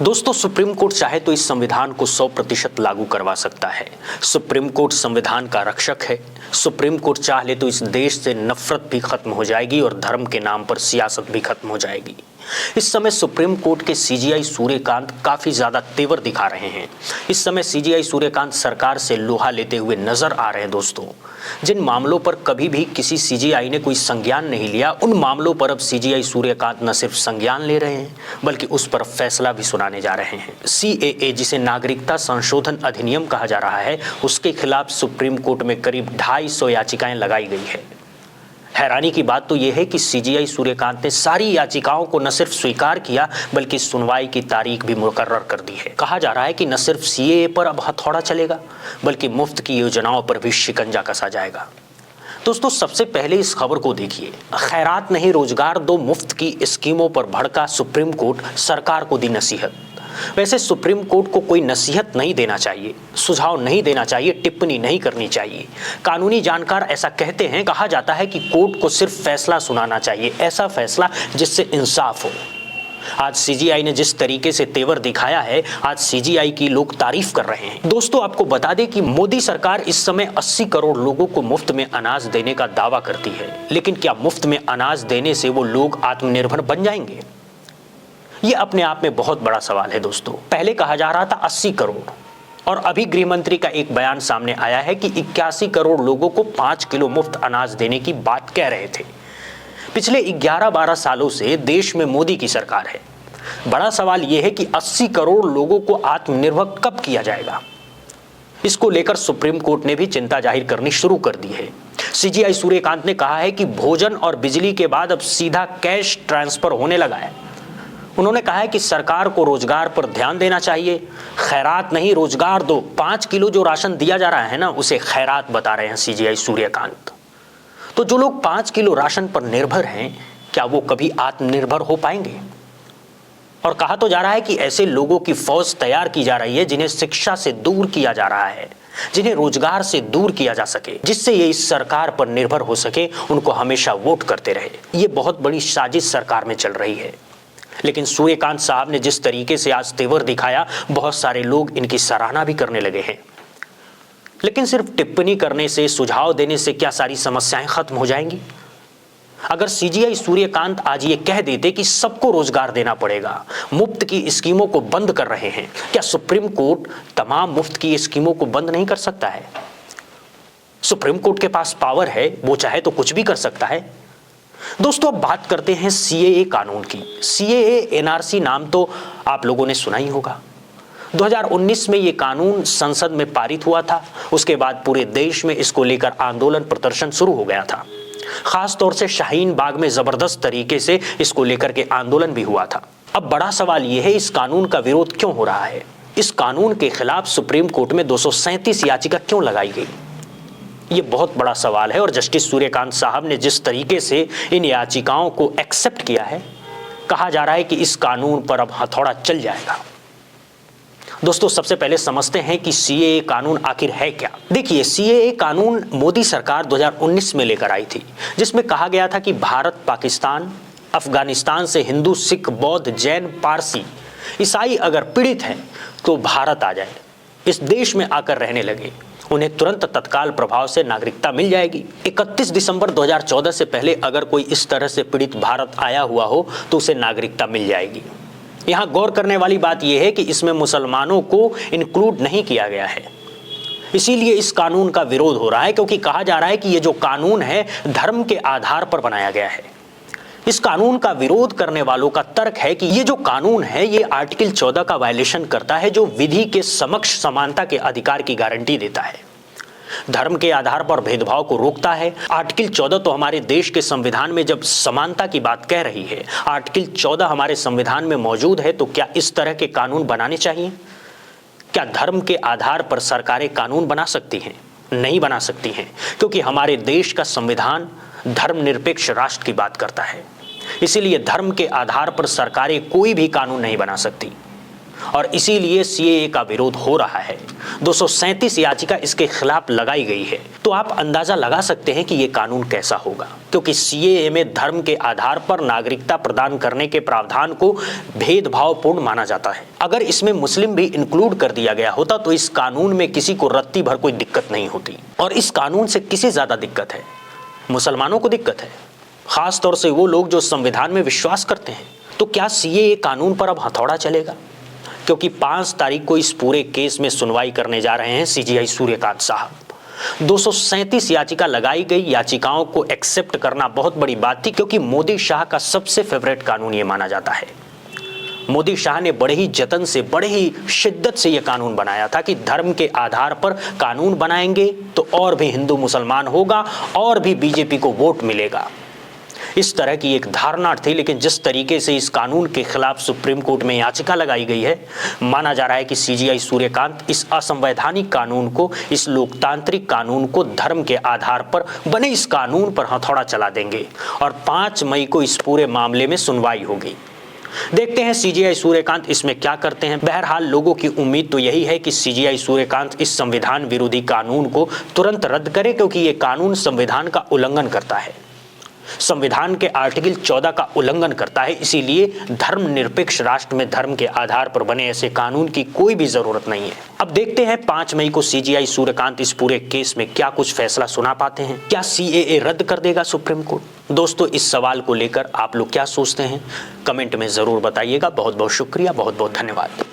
दोस्तों, supreme court चाहे तो इस संविधान को 100% लागू करवा सकता है। सुप्रीम कोर्ट संविधान का रक्षक है। सुप्रीम कोर्ट चाह ले तो इस देश से नफरत भी खत्म हो जाएगी और धर्म के नाम पर सियासत भी खत्म हो जाएगी। इस समय सुप्रीम कोर्ट के सीजेआई सूर्यकांत काफी ज्यादा तेवर दिखा रहे हैं। इस समय सीजेआई सूर्यकांत सरकार से लोहा लेते हुए नजर आ रहे हैं। दोस्तों, जिन मामलों पर कभी भी किसी सीजेआई ने कोई संज्ञान नहीं लिया, उन मामलों पर अब सीजेआई सूर्यकांत न सिर्फ संज्ञान ले रहे हैं बल्कि उस पर फैसला भी सुनाने जा रहे हैं। सीएए, जिसे नागरिकता संशोधन अधिनियम कहा जा रहा है, उसके खिलाफ सुप्रीम कोर्ट में करीब 250 याचिकाएं लगाई गई है। हैरानी की बात तो यह है कि सीजेआई सूर्यकांत ने सारी याचिकाओं को न सिर्फ स्वीकार किया बल्कि सुनवाई की तारीख भी मुकर्रर कर दी है। कहा जा रहा है कि न सिर्फ सीएए पर अब हथौड़ा चलेगा बल्कि मुफ्त की योजनाओं पर भी शिकंजा कसा जाएगा। दोस्तों, सबसे पहले इस खबर को देखिए। खैरात नहीं रोजगार दो मुफ्त की स्कीमों पर भड़का सुप्रीम कोर्ट, सरकार को दी नसीहत। वैसे सुप्रीम कोर्ट को कोई नसीहत नहीं देना चाहिए, सुझाव नहीं देना चाहिए, टिप्पणी नहीं करनी चाहिए। कानूनी जानकार ऐसा कहते हैं। कहा जाता है कि कोर्ट को सिर्फ फैसला सुनाना चाहिए, ऐसा फैसला जिससे इंसाफ हो। आज सीजीआई ने जिस तरीके से तेवर दिखाया है, आज सीजीआई की लोग तारीफ कर रहे हैं। दोस्तों, आपको बता दें कि मोदी सरकार इस समय 80 करोड़ लोगों को मुफ्त में अनाज देने का दावा करती है, लेकिन क्या मुफ्त में अनाज देने से वो लोग आत्मनिर्भर बन जाएंगे? ये अपने आप में बहुत बड़ा सवाल है। दोस्तों, पहले कहा जा रहा था 80 करोड़ और अभी गृह मंत्री का एक बयान सामने आया है कि 81 करोड़ लोगों को 5 किलो मुफ्त अनाज देने की बात कह रहे थे। पिछले 11-12 सालों से देश में मोदी की सरकार है। बड़ा सवाल यह है कि 80 करोड़ लोगों को आत्मनिर्भर कब किया जाएगा? इसको लेकर सुप्रीम कोर्ट ने भी चिंता जाहिर करनी शुरू कर दी है। सीजेआई सूर्यकांत ने कहा है कि भोजन और बिजली के बाद अब सीधा कैश ट्रांसफर होने लगा है। उन्होंने कहा है कि सरकार को रोजगार पर ध्यान देना चाहिए। खैरात नहीं रोजगार दो, 5 किलो जो राशन दिया जा रहा है ना, उसे खैरात बता रहे हैं सीजेआई सूर्यकांत। तो जो लोग 5 किलो राशन पर निर्भर हैं, क्या वो कभी आत्मनिर्भर हो पाएंगे? और कहा तो जा रहा है कि ऐसे लोगों की फौज तैयार की जा रही है जिन्हें शिक्षा से दूर किया जा रहा है, जिन्हें रोजगार से दूर किया जा सके, जिससे ये इस सरकार पर निर्भर हो सके, उनको हमेशा वोट करते रहे। ये बहुत बड़ी साजिश सरकार में चल रही है। लेकिन सूर्यकांत साहब ने जिस तरीके से आज तेवर दिखाया, बहुत सारे लोग इनकी सराहना भी करने लगे हैं। लेकिन सिर्फ टिप्पणी करने से, सुझाव देने से क्या सारी समस्याएं खत्म हो जाएंगी? अगर सीजेआई सूर्यकांत आज ये कह देते कि सबको रोजगार देना पड़ेगा, मुफ्त की स्कीमों को बंद कर रहे हैं, क्या सुप्रीम कोर्ट तमाम मुफ्त की स्कीमों को बंद नहीं कर सकता है? सुप्रीम कोर्ट के पास पावर है, वो चाहे तो कुछ भी कर सकता है। दोस्तों, अब बात करते हैं सीएए कानून की। सीएए एनआरसी नाम तो आप लोगों ने सुना ही होगा। 2019 में ये कानून संसद में पारित हुआ था। उसके बाद पूरे देश में इसको लेकर आंदोलन प्रदर्शन शुरू हो गया था। खास तौर से शाहीन बाग में जबरदस्त तरीके से इसको लेकर के आंदोलन भी हुआ था। अब बड़ा सवाल यह है, इस कानून का विरोध क्यों हो रहा है? इस कानून के खिलाफ सुप्रीम कोर्ट में 237 याचिका क्यों लगाई गई? ये बहुत बड़ा सवाल है और जस्टिस सूर्यकांत साहब ने जिस तरीके से इन याचिकाओं को एक्सेप्ट किया है, कहा जा रहा है कि इस कानून पर अब हथौड़ा चल जाएगा। दोस्तों, सबसे पहले समझते हैं कि सीएए कानून आखिर है क्या। देखिए, सीएए कानून मोदी सरकार 2019 में लेकर आई थी, जिसमें कहा गया था कि भारत, पाकिस्तान, अफगानिस्तान से हिंदू, सिख, बौद्ध, जैन, पारसी, ईसाई अगर पीड़ित हैं तो भारत आ जाए, इस देश में आकर रहने लगे, उन्हें तुरंत तत्काल प्रभाव से नागरिकता मिल जाएगी। 31 दिसंबर 2014 से पहले अगर कोई इस तरह से पीड़ित भारत आया हुआ हो तो उसे नागरिकता मिल जाएगी। यहाँ गौर करने वाली बात यह है कि इसमें मुसलमानों को इंक्लूड नहीं किया गया है। इसीलिए इस कानून का विरोध हो रहा है, क्योंकि कहा जा रहा है कि ये जो कानून है धर्म के आधार पर बनाया गया है। इस कानून का विरोध करने वालों का तर्क है कि ये जो कानून है ये आर्टिकल 14 का वायलेशन करता है, जो विधि के समक्ष समानता के अधिकार की गारंटी देता है, धर्म के आधार पर भेदभाव को रोकता है। आर्टिकल 14 तो हमारे देश के संविधान में जब समानता की बात कह रही है, आर्टिकल 14 हमारे संविधान में मौजूद है, तो क्या इस तरह के कानून बनाने चाहिए? क्या धर्म के आधार पर सरकारें कानून बना सकती हैं? नहीं बना सकती हैं, क्योंकि हमारे देश का संविधान धर्मनिरपेक्ष राष्ट्र की बात करता है। इसीलिए धर्म के आधार पर सरकारें कोई भी कानून नहीं बना सकती। और इसीलिए सीएए का विरोध हो रहा है। 237 याचिका इसके खिलाफ लगाई गई है। तो आप अंदाजा लगा सकते हैं कि यह कानून कैसा होगा, क्योंकि सीएए में धर्म के आधार पर नागरिकता प्रदान करने के प्रावधान को भेदभावपूर्ण माना जाता है। अगर इसमें मुस्लिम भी इंक्लूड कर दिया गया होता तो इस कानून में किसी को रत्ती भर कोई दिक्कत नहीं होती। और इस कानून से किसे ज्यादा दिक्कत है? मुसलमानों को दिक्कत है, खास तौर से वो लोग जो संविधान में विश्वास करते हैं। तो क्या सीएए कानून पर अब हथौड़ा चलेगा? क्योंकि 5 तारीख को इस पूरे केस में सुनवाई करने जा रहे हैं सीजीआई सूर्यकांत साहब। 237 याचिका लगाई गई याचिकाओं को एक्सेप्ट करना बहुत बड़ी बात थी, क्योंकि मोदी शाह का सबसे फेवरेट कानून ये माना जाता है। मोदी शाह ने बड़े ही जतन से, बड़े ही शिद्दत से यह कानून बनाया था कि धर्म के आधार पर कानून बनाएंगे तो और भी हिंदू मुसलमान होगा और भी बीजेपी को वोट मिलेगा। इस तरह की एक धारणा थी। लेकिन जिस तरीके से इस कानून के खिलाफ सुप्रीम कोर्ट में याचिका लगाई गई है, माना जा रहा है कि सीजीआई सूर्यकांत इस असंवैधानिक कानून को, इस लोकतांत्रिक कानून को धर्म के आधार पर बने इस कानून पर हथौड़ा चला देंगे और 5 मई को इस पूरे मामले में सुनवाई होगी। देखते हैं सीजीआई सूर्यकांत इसमें क्या करते हैं। बहरहाल लोगों की उम्मीद तो यही है कि सीजीआई सूर्यकांत इस संविधान विरोधी कानून को तुरंत रद्द करे, क्योंकि ये कानून संविधान का उल्लंघन करता है, संविधान के आर्टिकल 14 का उल्लंघन करता है। इसीलिए धर्मनिरपेक्ष राष्ट्र में धर्म के आधार पर बने ऐसे कानून की कोई भी जरूरत नहीं है। अब देखते हैं 5 मई को सीजीआई सूर्यकांत इस पूरे केस में क्या कुछ फैसला सुना पाते हैं। क्या सीएए रद्द कर देगा सुप्रीम कोर्ट? दोस्तों, इस सवाल को लेकर आप लोग क्या सोचते हैं, कमेंट में जरूर बताइएगा। बहुत बहुत शुक्रिया, बहुत बहुत धन्यवाद।